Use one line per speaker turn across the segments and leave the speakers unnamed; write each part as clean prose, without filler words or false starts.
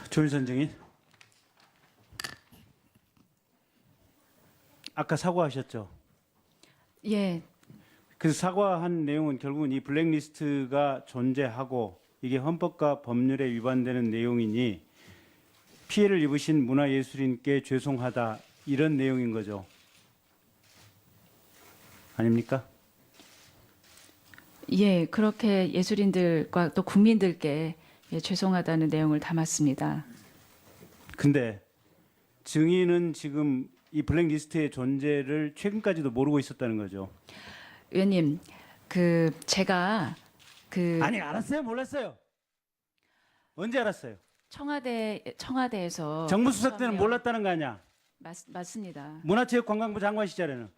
조윤선 증인. 아까 사과하셨죠?
예,
그 사과한 내용은 결국은 이 블랙리스트가 존재하고 이게 헌법과 법률에 위반되는 내용이니 피해를 입으신 문화예술인께 죄송하다 이런 내용인 거죠. 아닙니까?
예, 그렇게 예술인들과 또 국민들께 예, 죄송하다는 내용을 담았습니다.
근데 증인은 지금 이 블랙리스트의 존재를 최근까지도 모르고 있었다는 거죠.
의원님, 제가
아니 알았어요, 몰랐어요. 언제 알았어요?
청와대에서
정무수석 때는 몰랐다는 거 아니야?
맞습니다.
문화체육관광부 장관 시절에는.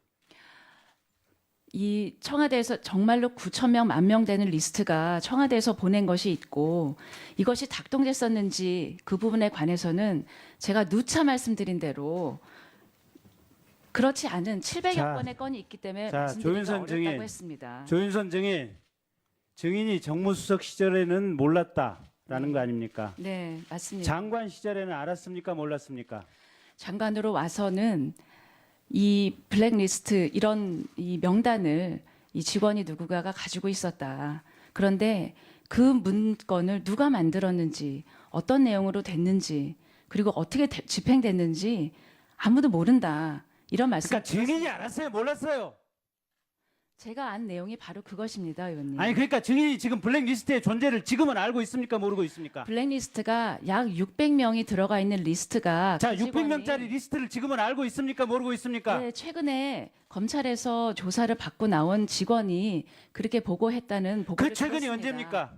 이 청와대에서 정말로 9천 명, 1만 명 되는 리스트가 청와대에서 보낸 것이 있고 이것이 작동됐었는지 그 부분에 관해서는 제가 누차 말씀드린 대로 그렇지 않은 700여 건의 건이 있기 때문에 말씀드리기가
조윤선
어렵다고
증인,
했습니다.
조윤선 증인이 정무수석 시절에는 몰랐다라는 거 아닙니까?
네, 맞습니다.
장관 시절에는 알았습니까? 몰랐습니까?
장관으로 와서는 이 블랙리스트 이런 이 명단을 이 직원이 누구가가 가지고 있었다. 그런데 그 문건을 누가 만들었는지 어떤 내용으로 됐는지 그리고 어떻게 집행됐는지 아무도 모른다. 이런 말씀.
그러니까 증인이 알았어요, 몰랐어요?
제가 안 내용이 바로 그것입니다, 의원님.
아니 그러니까 증인이 지금 블랙리스트의 존재를 지금은 알고 있습니까? 모르고 있습니까?
블랙리스트가 약 600명이 들어가 있는 리스트가
자,
그 직원이
600명짜리 리스트를 지금은 알고 있습니까? 모르고 있습니까?
네, 최근에 검찰에서 조사를 받고 나온 직원이 그렇게 보고했다는 보고를
그 최근이
들었습니다.
언제입니까?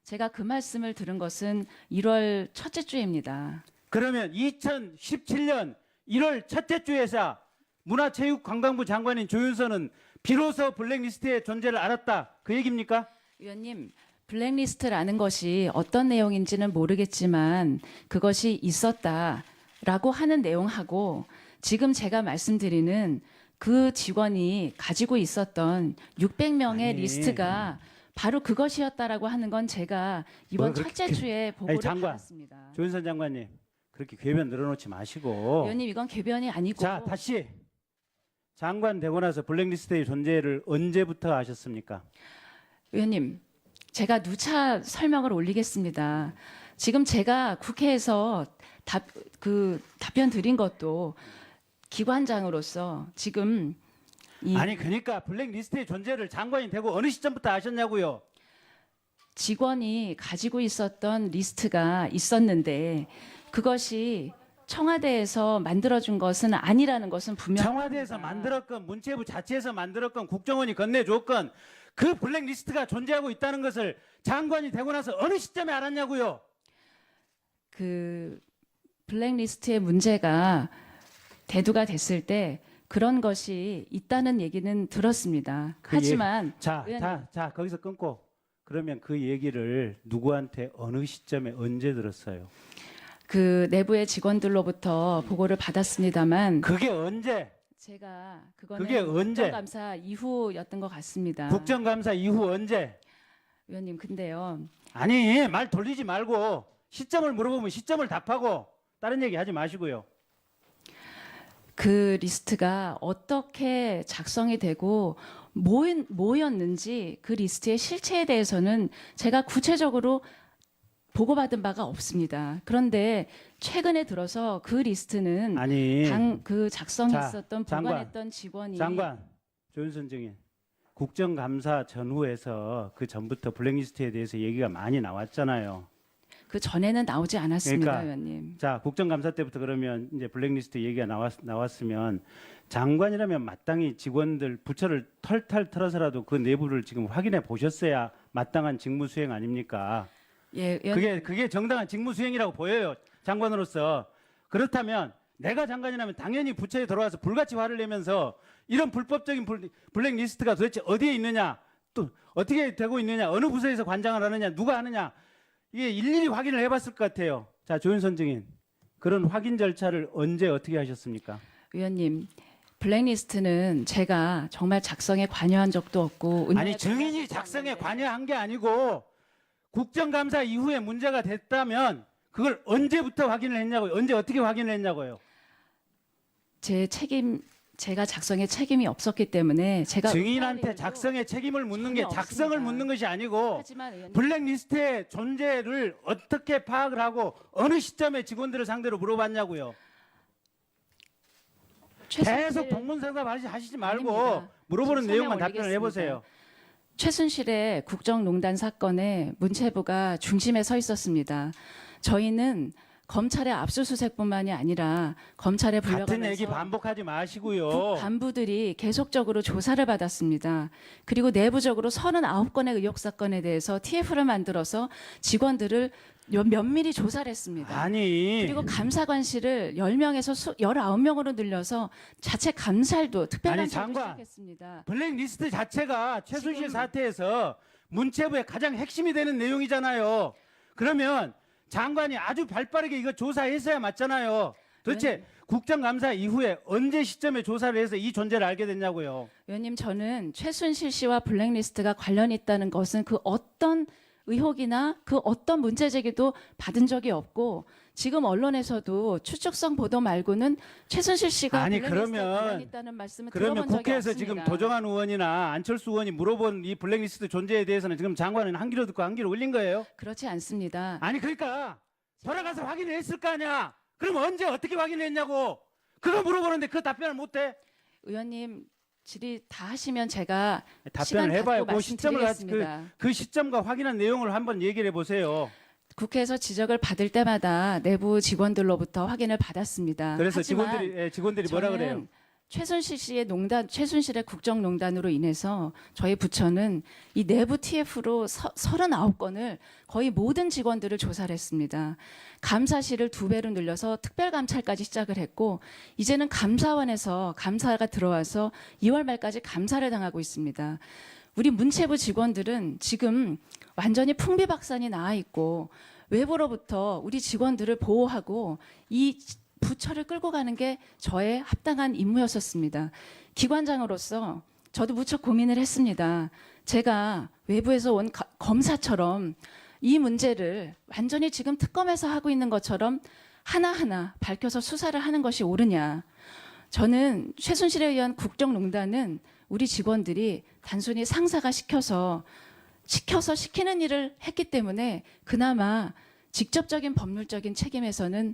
제가 그 말씀을 들은 것은 1월 첫째 주입니다.
그러면 2017년 1월 첫째 주에서 문화체육관광부 장관인 조윤선은 비로소 블랙리스트의 존재를 알았다. 그 얘기입니까?
위원님, 블랙리스트라는 것이 어떤 내용인지는 모르겠지만 그것이 있었다라고 하는 내용하고 지금 제가 말씀드리는 그 직원이 가지고 있었던 600명의
아니.
리스트가 바로 그것이었다라고 하는 건 제가 이번
뭐 그렇게-
첫째 주에 보고를
장관,
받았습니다.
조윤선 장관님 그렇게 궤변 늘어놓지 마시고
위원님, 이건 궤변이 아니고
자 다시 장관 되고 나서 블랙리스트의 존재를 언제부터 아셨습니까?
의원님, 제가 누차 설명을 올리겠습니다. 지금 제가 국회에서 답변 드린 것도 기관장으로서 지금
아니 그러니까 블랙리스트의 존재를 장관이 되고 어느 시점부터 아셨냐고요?
직원이 가지고 있었던 리스트가 있었는데 그것이 청와대에서 만들어준 것은 아니라는 것은 분명합니다.
청와대에서 만들었건 문체부 자체에서 만들었건 국정원이 건네줬건 그 블랙리스트가 존재하고 있다는 것을 장관이 되고 나서 어느 시점에 알았냐고요?
그 블랙리스트의 문제가 대두가 됐을 때 그런 것이 있다는 얘기는 들었습니다. 하지만
자
의원님,
거기서 끊고 그러면 그 얘기를 누구한테 어느 시점에 언제 들었어요?
그 내부의 직원들로부터 보고를 받았습니다만
그게 언제?
제가 그거는
그게 언제?
국정감사 이후였던 것 같습니다.
국정감사 이후 언제?
의원님, 근데요.
아니 말 돌리지 말고 시점을 물어보면 시점을 답하고 다른 얘기 하지 마시고요.
그 리스트가 어떻게 작성이 되고 뭐였는지 그 리스트의 실체에 대해서는 제가 구체적으로 보고받은 바가 없습니다. 그런데 최근에 들어서 그 리스트는
아니
그 작성했었던
장관,
보관했던 직원이
장관 조윤선 증인 국정감사 전후에서 그 전부터 블랙리스트에 대해서 얘기가 많이 나왔잖아요.
그 전에는 나오지 않았습니다,
그러니까
의원님.
자 국정감사 때부터 그러면 이제 블랙리스트 얘기가 나왔으면 장관이라면 마땅히 직원들 부처를 털털 털어서라도 그 내부를 지금 확인해 보셨어야 마땅한 직무 수행 아닙니까?
예, 의원님.
그게 정당한 직무 수행이라고 보여요. 장관으로서. 그렇다면 내가 장관이라면 당연히 부처에 들어와서 불같이 화를 내면서 이런 불법적인 블랙리스트가 도대체 어디에 있느냐, 또 어떻게 되고 있느냐, 어느 부서에서 관장을 하느냐, 누가 하느냐, 이게 일일이 확인을 해봤을 것 같아요. 자, 조윤선 증인, 그런 확인 절차를 언제 어떻게 하셨습니까?
의원님, 블랙리스트는 제가 정말 작성에 관여한 적도 없고
아니 증인이 작성에 관여한 게 아니고 국정감사 이후에 문제가 됐다면 그걸 언제부터 확인을 했냐고요. 언제 어떻게 확인을 했냐고요.
제가 작성에 책임이 없었기 때문에 제가
증인한테
의뢰를
작성의 책임을 묻는 게
전혀
작성을
없습니다.
묻는 것이 아니고
하지만 의원님,
블랙리스트의 존재를 어떻게 파악을 하고 어느 시점에 직원들을 상대로 물어봤냐고요. 계속 동문상담 하시지 말고
아닙니다.
물어보는
지금
내용만
설명
답변을 해보세요.
최순실의 국정농단 사건에 문체부가 중심에 서 있었습니다. 저희는 검찰의 압수수색뿐만이 아니라 검찰에
같은 얘기
불려가면서
반복하지 마시고요.
국 간부들이 계속적으로 조사를 받았습니다. 그리고 내부적으로 39건의 의혹 사건에 대해서 TF를 만들어서 직원들을 면밀히 조사를 했습니다.
아니
그리고 감사관실을 10명에서 19명으로 늘려서 자체 감찰도 특별감찰도
장관.
시작했습니다.
블랙리스트 자체가 최순실
지금-
사태에서 문체부의 가장 핵심이 되는 내용이잖아요. 그러면 장관이 아주 발빠르게 이거 조사했어야 맞잖아요. 도대체
네.
국정감사 이후에 언제 시점에 조사를 해서 이 존재를 알게 됐냐고요.
의원님, 저는 최순실 씨와 블랙리스트가 관련이 있다는 것은 그 어떤 의혹이나 그 어떤 문제 제기도 받은 적이 없고 지금 언론에서도 추측성 보도 말고는 최순실 씨가
아니,
블랙리스트에
그러면-
관련 있다는 말씀을
그러면
들어본 적이
국회에서
없습니다.
지금 도정환 의원이나 안철수 의원이 물어본 이 블랙리스트 존재에 대해서는 지금 장관은 한 귀로 듣고 한 귀로 울린 거예요?
그렇지 않습니다.
아니 그러니까 돌아가서 확인을 했을 거 아니야. 그럼 언제 어떻게 확인을 했냐고. 그거 물어보는데 그 답변을 못해.
의원님, 질의 다 하시면 제가
답변을
시간
해봐요.
갖고
그 시점을
말씀드리겠습니다.
그 시점과 확인한 내용을 한번 얘기를 해보세요.
국회에서 지적을 받을 때마다 내부 직원들로부터 확인을 받았습니다.
그래서
하지만
직원들이 뭐라
저는
그래요?
최순실의 국정농단으로 인해서 저희 부처는 이 내부 TF로 39건을 거의 모든 직원들을 조사를 했습니다. 감사실을 2배로 늘려서 특별감찰까지 시작을 했고 이제는 감사원에서 감사가 들어와서 2월 말까지 감사를 당하고 있습니다. 우리 문체부 직원들은 지금 완전히 풍비박산이 나와 있고 외부로부터 우리 직원들을 보호하고 이 부처를 끌고 가는 게 저의 합당한 임무였었습니다. 기관장으로서 저도 무척 고민을 했습니다. 제가 외부에서 온 검사처럼 이 문제를 완전히 지금 특검에서 하고 있는 것처럼 하나하나 밝혀서 수사를 하는 것이 옳으냐. 저는 최순실에 의한 국정농단은 우리 직원들이 단순히 상사가 시켜서 시키는 일을 했기 때문에 그나마 직접적인 법률적인 책임에서는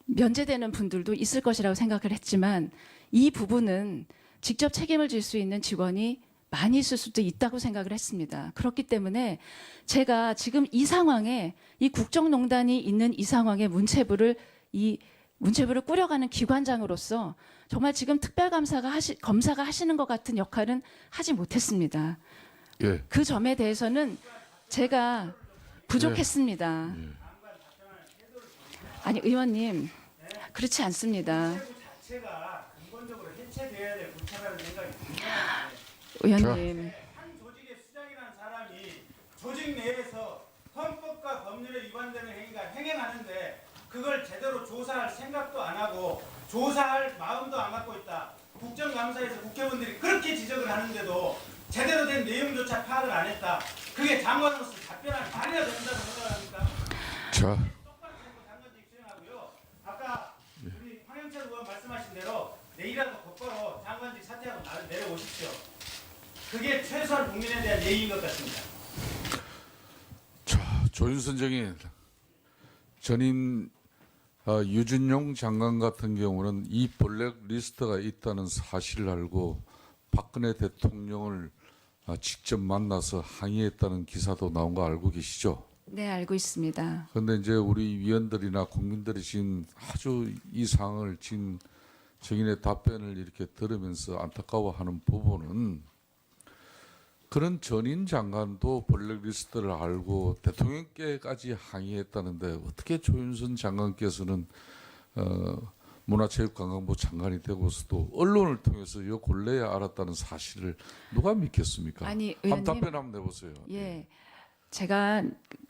면제되는 분들도 있을 것이라고 생각을 했지만 이 부분은 직접 책임을 질 수 있는 직원이 많이 있을 수도 있다고 생각을 했습니다. 그렇기 때문에 제가 지금 이 상황에 이 국정농단이 있는 이 상황에 문체부를 꾸려가는 기관장으로서 정말 지금 검사가 하시는 것 같은 역할은 하지 못했습니다.
예.
그 점에 대해서는 제가 부족했습니다. 아니 의원님, 그렇지 않습니다.
문체부 자체가 근본적으로 해체돼야 될 부처라는 생각이 듭니다.
의원님,
한 조직의 수장이라는 사람이 조직 내에서 헌법과 법률에 위반되는 행위가 행행하는데 그걸 제대로 조사할 생각도 안 하고 조사할 마음도 안 갖고 있다. 국정감사에서 국회의원들이 그렇게 지적을 하는데도 제대로 된 내용조차 파악을 안 했다. 그게 장관으로서 답변할 말이나 된다고 생각합니까?
자,
장관직 수행하고요. 아까 우리 황영철 의원 말씀하신 대로 내일이라도 곧바로 장관직 사퇴하고 내려오십시오. 그게 최소한 국민에 대한 예의인 것 같습니다.
자, 조윤선 정인 전임 유준용 장관 같은 경우는 이 블랙리스트가 있다는 사실을 알고 박근혜 대통령을 직접 만나서 항의했다는 기사도 나온 거 알고 계시죠?
네, 알고 있습니다.
그런데 이제 우리 위원들이나 국민들이 지금 아주 이 상황을 지금 정인의 답변을 이렇게 들으면서 안타까워하는 부분은 그런 전임 장관도 블랙리스트를 알고 대통령께까지 항의했다는데 어떻게 조윤선 장관께서는 문화체육관광부 장관이 되고서도 언론을 통해서 이 근래에 알았다는 사실을 누가 믿겠습니까?
아니,
한번
의원님.
답변 한번 내보세요.
예, 제가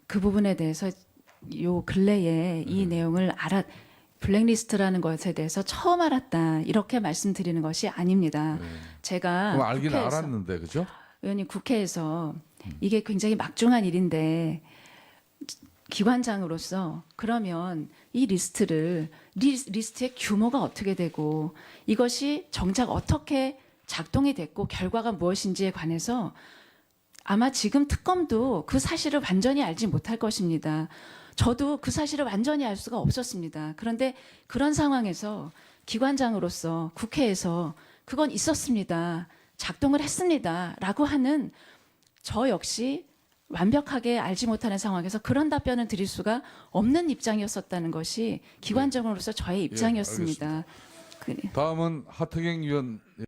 그 부분에 대해서 요 근래에 이 내용을 블랙리스트라는 것에 대해서 처음 알았다 이렇게 말씀드리는 것이 아닙니다. 제가
그럼 알긴
국회에서,
알았는데 그죠?
의원님 국회에서 이게 굉장히 막중한 일인데 기관장으로서 그러면 이 리스트의 규모가 어떻게 되고 이것이 정작 어떻게 작동이 됐고 결과가 무엇인지에 관해서 아마 지금 특검도 그 사실을 완전히 알지 못할 것입니다. 저도 그 사실을 완전히 알 수가 없었습니다. 그런데 그런 상황에서 기관장으로서 국회에서 그건 있었습니다. 작동을 했습니다. 라고 하는 저 역시 완벽하게 알지 못하는 상황에서 그런 답변을 드릴 수가 없는 입장이었었다는 것이 기관장으로서 저의 입장이었습니다.
다음은 하태경 의원.